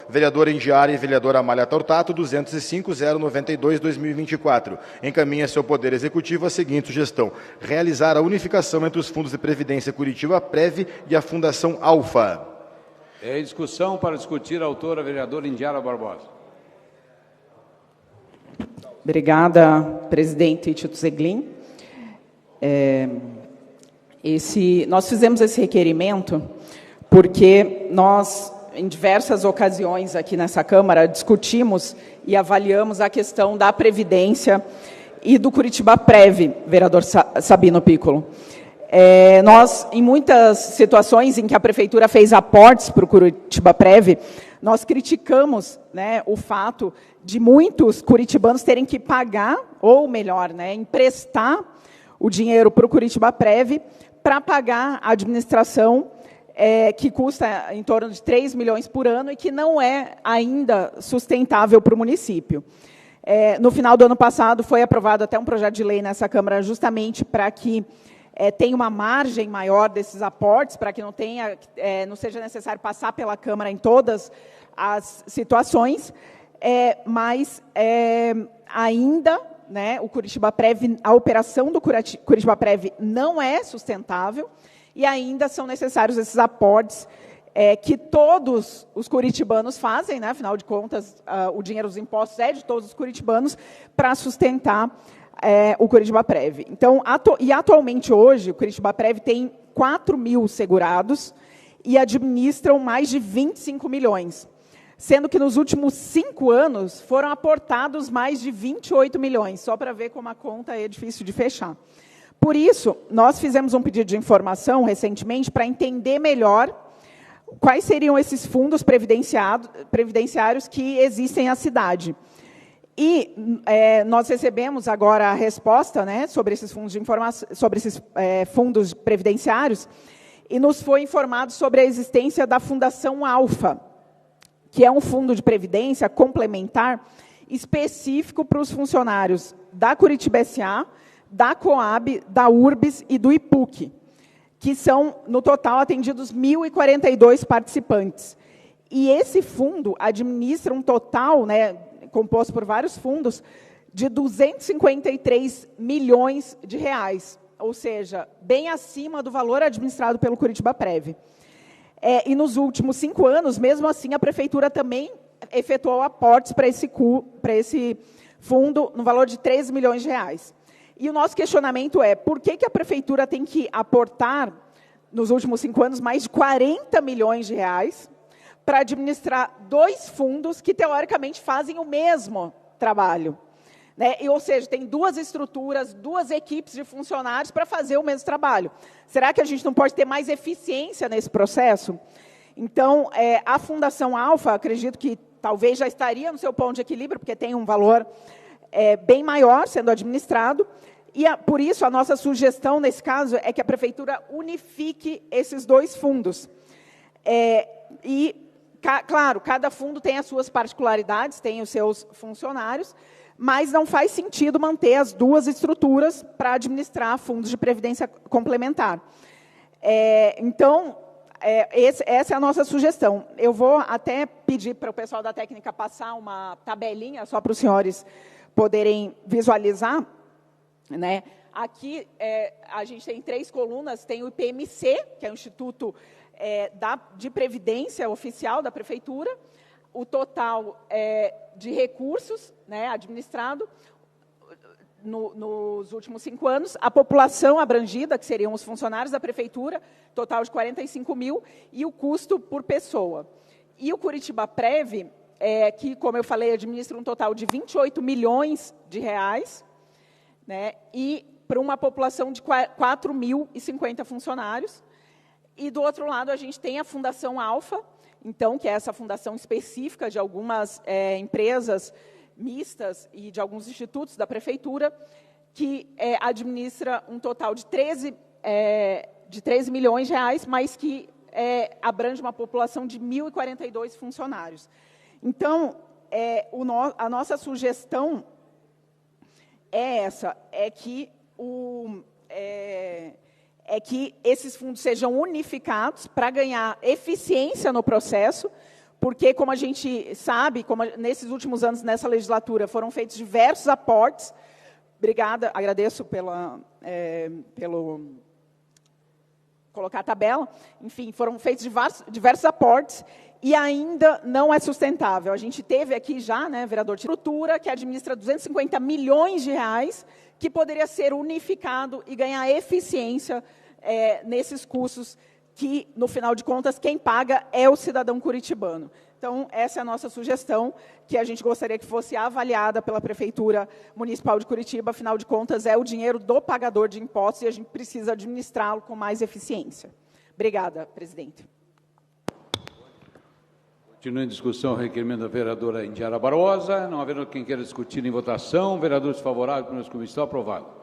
Vereadora Indiara e vereadora Amália Tortato, 205.092/2024. Encaminha-se ao Poder Executivo a seguinte sugestão: realizar a unificação entre os fundos de previdência Curitiba Prev e a Fundação Alfa. Em discussão, para discutir, a autora, a vereadora Indiara Barbosa. Obrigada, presidente Tito Zeglin. Nós fizemos esse requerimento porque nós, em diversas ocasiões aqui nessa Câmara, discutimos e avaliamos a questão da Previdência e do Curitiba Prev, vereador Sabino Piccolo. Nós, em muitas situações em que a Prefeitura fez aportes para o Curitiba Prev, nós criticamos, né, o fato de muitos curitibanos terem que pagar, ou melhor, né, emprestar o dinheiro para o Curitiba Prev para pagar a administração, que custa em torno de 3 milhões por ano e que não é ainda sustentável para o município. No final do ano passado, foi aprovado até um projeto de lei nessa Câmara justamente para que tenha uma margem maior desses aportes, para que não seja necessário passar pela Câmara em todas as situações, mas ainda, né, o Curitiba Prev, a operação do Curitiba Prev não é sustentável e ainda são necessários esses aportes que todos os curitibanos fazem, né, afinal de contas, o dinheiro dos impostos é de todos os curitibanos, para sustentar o Curitiba Prev. Então, atualmente, hoje, o Curitiba Prev tem 4 mil segurados e administram mais de 25 milhões, sendo que nos últimos 5 anos foram aportados mais de 28 milhões, só para ver como a conta é difícil de fechar. Por isso, nós fizemos um pedido de informação recentemente para entender melhor quais seriam esses fundos previdenciários que existem na cidade. E nós recebemos agora a resposta, né, sobre esses fundos de informação, sobre esses fundos previdenciários, e nos foi informado sobre a existência da Fundação Alfa, que é um fundo de previdência complementar específico para os funcionários da Curitiba S.A., da Coab, da Urbis e do IPUC, que são, no total, atendidos 1.042 participantes. E esse fundo administra um total, né, composto por vários fundos, de 253 milhões de reais, ou seja, bem acima do valor administrado pelo Curitiba Prev. E nos últimos 5 anos, mesmo assim, a Prefeitura também efetuou aportes para esse fundo no valor de 13 milhões de reais. E o nosso questionamento é, por que a Prefeitura tem que aportar, nos últimos 5 anos, mais de 40 milhões de reais para administrar 2 fundos que, teoricamente, fazem o mesmo trabalho, né? Ou seja, tem 2 estruturas, 2 equipes de funcionários para fazer o mesmo trabalho. Será que a gente não pode ter mais eficiência nesse processo? Então, a Fundação Alfa, acredito que talvez já estaria no seu ponto de equilíbrio, porque tem um valor bem maior sendo administrado, e por isso a nossa sugestão, nesse caso, é que a Prefeitura unifique esses 2 fundos. Claro, cada fundo tem as suas particularidades, tem os seus funcionários, mas não faz sentido manter as 2 estruturas para administrar fundos de previdência complementar. Então, essa é a nossa sugestão. Eu vou até pedir para o pessoal da técnica passar uma tabelinha, só para os senhores poderem visualizar, né? Aqui, a gente tem 3 colunas, tem o IPMC, que é o Instituto de Previdência Oficial da Prefeitura, o total de recursos, né, administrado nos últimos 5 anos, a população abrangida, que seriam os funcionários da Prefeitura, total de 45 mil, e o custo por pessoa. E o Curitiba Prev, que, como eu falei, administra um total de 28 milhões de reais, né, e para uma população de 4.050 funcionários. E, do outro lado, a gente tem a Fundação Alfa, então, que é essa fundação específica de algumas empresas mistas e de alguns institutos da Prefeitura, que administra um total de 13 milhões de reais, mas que abrange uma população de 1.042 funcionários. Então, a nossa sugestão que esses fundos sejam unificados para ganhar eficiência no processo, porque, como a gente sabe, nesses últimos anos, nessa legislatura, foram feitos diversos aportes. Obrigada, agradeço pelo colocar a tabela. Enfim, foram feitos diversos aportes e ainda não é sustentável. A gente teve aqui já, né, vereador, estrutura que administra 250 milhões de reais, que poderia ser unificado e ganhar eficiência nesses custos que, no final de contas, quem paga é o cidadão curitibano. Então, essa é a nossa sugestão, que a gente gostaria que fosse avaliada pela Prefeitura Municipal de Curitiba. Afinal de contas, é o dinheiro do pagador de impostos e a gente precisa administrá-lo com mais eficiência. Obrigada, presidente. Continua em discussão o requerimento da vereadora Indiara Barbosa. Não havendo quem queira discutir em votação, vereadores favoráveis, primeira comissão, aprovado.